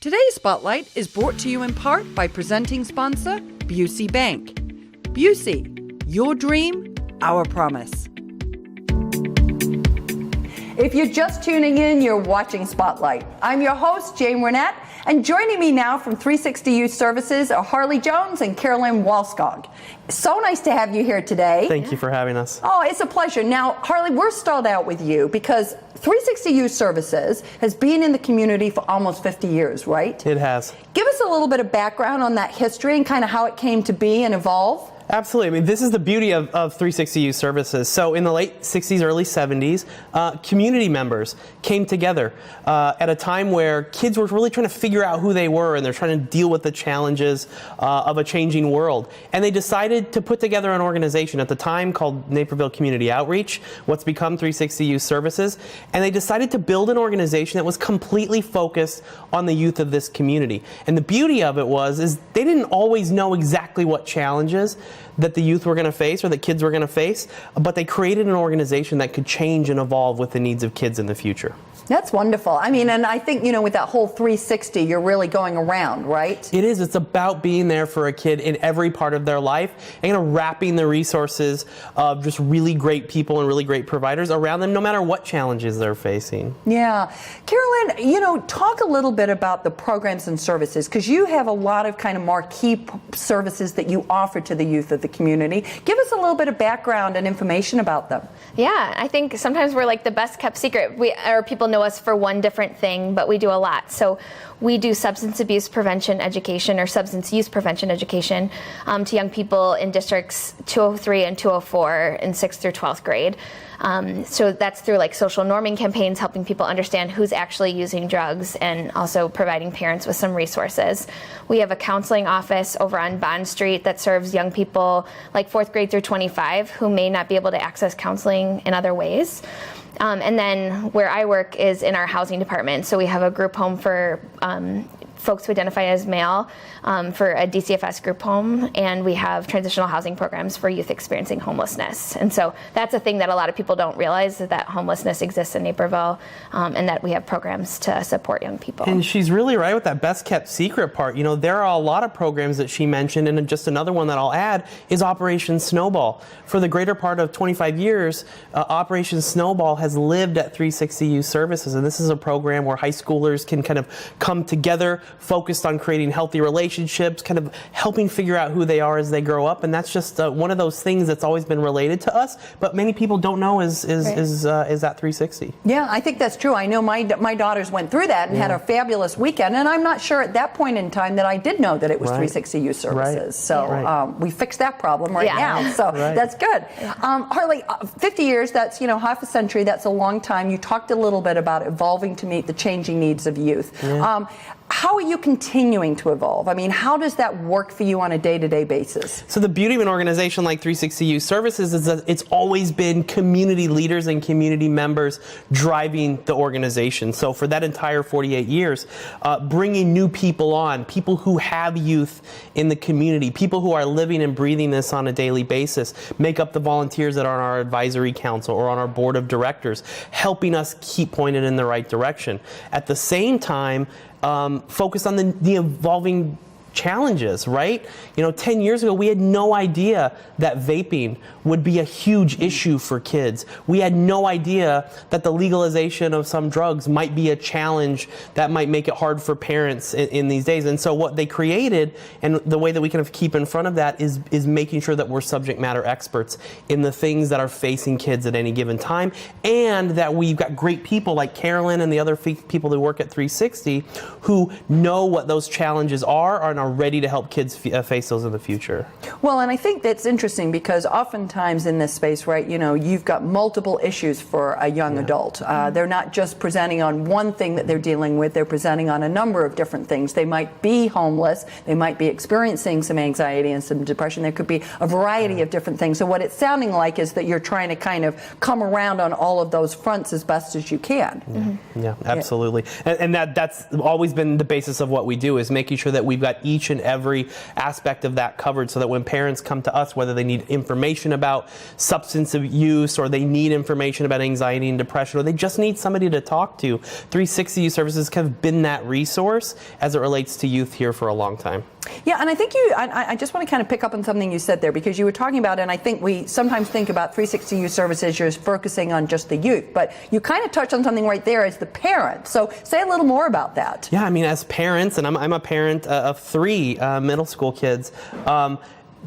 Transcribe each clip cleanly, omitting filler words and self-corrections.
Today's Spotlight is brought to you in part by presenting sponsor, Busey Bank. Busey, your dream, our promise. If you're just tuning in, you're watching Spotlight. I'm your host, Jane Wernette, and joining me now from 360 Youth Services are Harley Jones and Carolyn Walskog. So nice to have you here today. Thank you for having us. Oh, it's a pleasure. Now, Harley, we're stalled out with you because 360 Youth Services has been in the community for almost 50 years, right? It has. Give us a little bit of background on that history and kind of how it came to be and evolve. Absolutely. I mean, this is the beauty of 360 Youth Services. So in the late 60s, early 70s, community members came together at a time where kids were really trying to figure out who they were, and they're trying to deal with the challenges of a changing world. And they decided to put together an organization at the time called Naperville Community Outreach, what's become 360 Youth Services. And they decided to build an organization that was completely focused on the youth of this community. And the beauty of it is they didn't always know exactly what challenges that the youth were going to face or that kids were going to face, but they created an organization that could change and evolve with the needs of kids in the future. That's wonderful. I mean, and I think, with that whole 360, you're really going around, right? It is. It's about being there for a kid in every part of their life and wrapping the resources of just really great people and really great providers around them, no matter what challenges they're facing. Yeah. Carolyn, talk a little bit about the programs and services, because you have a lot of kind of marquee services that you offer to the youth of the community. Give us a little bit of background and information about them. Yeah, I think sometimes we're like the best kept secret. People know us for one different thing, but we do a lot. So we do substance abuse prevention education or substance use prevention education to young people in districts 203 and 204 in 6th through 12th grade. So that's through like social norming campaigns, helping people understand who's actually using drugs, and also providing parents with some resources. We have a counseling office over on Bond Street that serves young people like 4th grade through 25 who may not be able to access counseling in other ways. And then where I work is in our housing department. So we have a group home for folks who identify as male for a DCFS group home, and we have transitional housing programs for youth experiencing homelessness. And so that's a thing that a lot of people don't realize, that homelessness exists in Naperville, and that we have programs to support young people. And she's really right with that best kept secret part. There are a lot of programs that she mentioned, and just another one that I'll add is Operation Snowball. For the greater part of 25 years, Operation Snowball has lived at 360 Youth Services, and this is a program where high schoolers can kind of come together, focused on creating healthy relationships, kind of helping figure out who they are as they grow up. And that's just one of those things that's always been related to us, but many people don't know is that 360. Yeah, I think that's true. I know my daughters went through that and had a fabulous weekend, and I'm not sure at that point in time that I did know that it was 360 Youth Services. Right. So we fixed that problem now. So that's good. Harley, 50 years, that's half a century, that's a long time. You talked a little bit about evolving to meet the changing needs of youth. Yeah. How are you continuing to evolve? I mean, how does that work for you on a day-to-day basis? So the beauty of an organization like 360 Youth Services is that it's always been community leaders and community members driving the organization. So for that entire 48 years, bringing new people on, people who have youth in the community, people who are living and breathing this on a daily basis, make up the volunteers that are on our advisory council or on our board of directors, helping us keep pointed in the right direction. At the same time, focus on the evolving challenges, right? 10 years ago, we had no idea that vaping would be a huge issue for kids. We had no idea that the legalization of some drugs might be a challenge that might make it hard for parents in these days. And so what they created, and the way that we kind of keep in front of that, is making sure that we're subject matter experts in the things that are facing kids at any given time, and that we've got great people like Carolyn and the other people who work at 360 who know what those challenges are and are ready to help kids face those in the future. Well, and I think that's interesting because oftentimes in this space, right, you've got multiple issues for a young adult. They're not just presenting on one thing that they're dealing with, they're presenting on a number of different things. They might be homeless, they might be experiencing some anxiety and some depression. There could be a variety of different things. So what it's sounding like is that you're trying to kind of come around on all of those fronts as best as you can. Yeah, absolutely. And that's always been the basis of what we do, is making sure that we've got each and every aspect of that covered, so that when parents come to us, whether they need information about substance abuse, or they need information about anxiety and depression, or they just need somebody to talk to, 360 Youth Services have been that resource as it relates to youth here for a long time. Yeah, and I think I just want to kind of pick up on something you said there, because you were talking about, and I think we sometimes think about 360 Youth Services, you're focusing on just the youth, but you kind of touched on something right there as the parent. So say a little more about that. Yeah, I mean, as parents, and I'm a parent of 3 middle school kids,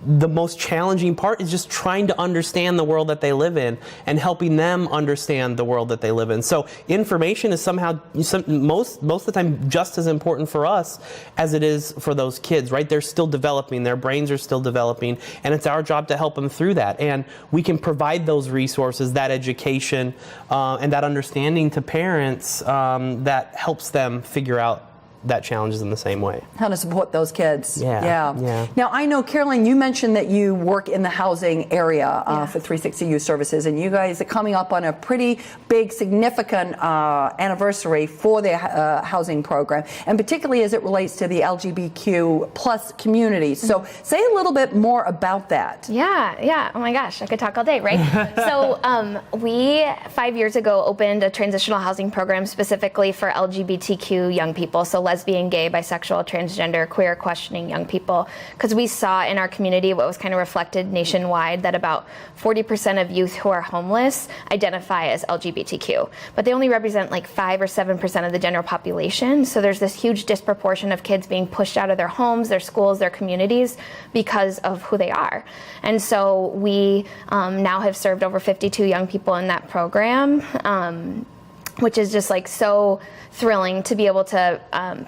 the most challenging part is just trying to understand the world that they live in and helping them understand the world that they live in. So information is somehow, most of the time, just as important for us as it is for those kids, right? They're still developing, their brains are still developing, and it's our job to help them through that. And we can provide those resources, that education, and that understanding to parents that helps them figure out that challenges in the same way. How to support those kids. Yeah. Now, I know, Caroline, you mentioned that you work in the housing area for 360 Youth Services, and you guys are coming up on a pretty big, significant anniversary for the housing program, and particularly as it relates to the LGBTQ plus community. So say a little bit more about that. Yeah. Oh my gosh, I could talk all day, right? So we, 5 years ago, opened a transitional housing program specifically for LGBTQ young people. So lesbian, gay, bisexual, transgender, queer, questioning young people, because we saw in our community what was kind of reflected nationwide, that about 40% of youth who are homeless identify as LGBTQ, but they only represent like 5 or 7% of the general population. So there's this huge disproportion of kids being pushed out of their homes, their schools, their communities because of who they are. And so we now have served over 52 young people in that program, which is just like so thrilling to be able to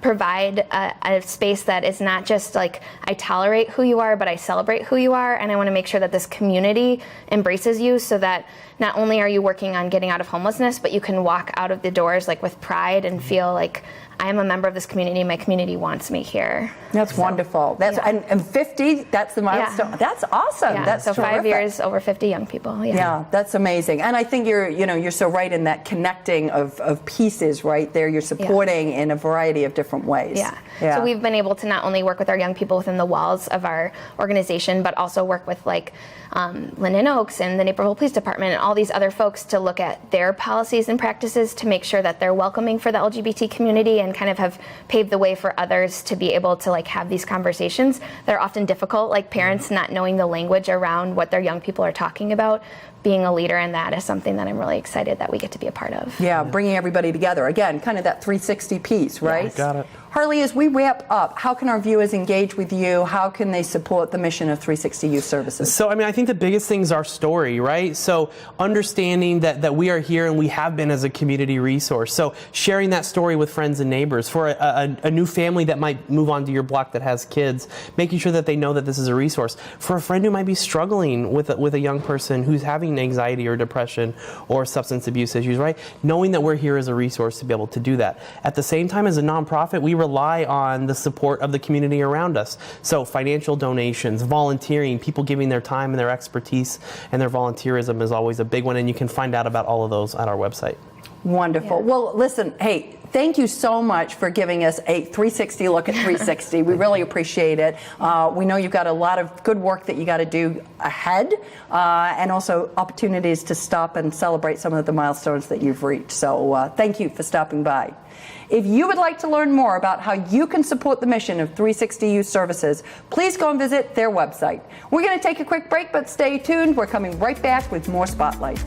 provide a space that is not just like, I tolerate who you are, but I celebrate who you are, and I want to make sure that this community embraces you, so that not only are you working on getting out of homelessness, but you can walk out of the doors like with pride and feel like, I am a member of this community. My community wants me here. That's wonderful. That's and 50. That's the milestone. Yeah. That's awesome. Yeah. That's so terrific. 5 years, over 50 young people. Yeah, that's amazing. And I think you're so right in that connecting of pieces right there. You're supporting in a variety of different ways. Yeah. So we've been able to not only work with our young people within the walls of our organization, but also work with like Linden Oaks and the Naperville Police Department and all these other folks to look at their policies and practices to make sure that they're welcoming for the LGBT community, and kind of have paved the way for others to be able to like have these conversations that are often difficult, like parents not knowing the language around what their young people are talking about. Being a leader in that is something that I'm really excited that we get to be a part of. Yeah, bringing everybody together. Again, kind of that 360 piece, right? Yeah, got it. Harley, as we wrap up, how can our viewers engage with you? How can they support the mission of 360 Youth Services? So, I mean, I think the biggest thing is our story, right? So understanding that we are here and we have been as a community resource. So sharing that story with friends and neighbors. For a new family that might move onto your block that has kids, making sure that they know that this is a resource. For a friend who might be struggling with a young person who's having anxiety or depression or substance abuse issues, right? Knowing that we're here as a resource to be able to do that. At the same time, as a nonprofit, we rely on the support of the community around us. So financial donations, volunteering, people giving their time and their expertise and their volunteerism is always a big one, and you can find out about all of those at our website. Wonderful. Yeah. Well, listen, hey, thank you so much for giving us a 360 look at 360. We really appreciate it. We know you've got a lot of good work that you got to do ahead, and also opportunities to stop and celebrate some of the milestones that you've reached. So thank you for stopping by. If you would like to learn more about how you can support the mission of 360 Youth Services, please go and visit their website. We're going to take a quick break, but stay tuned. We're coming right back with more Spotlight.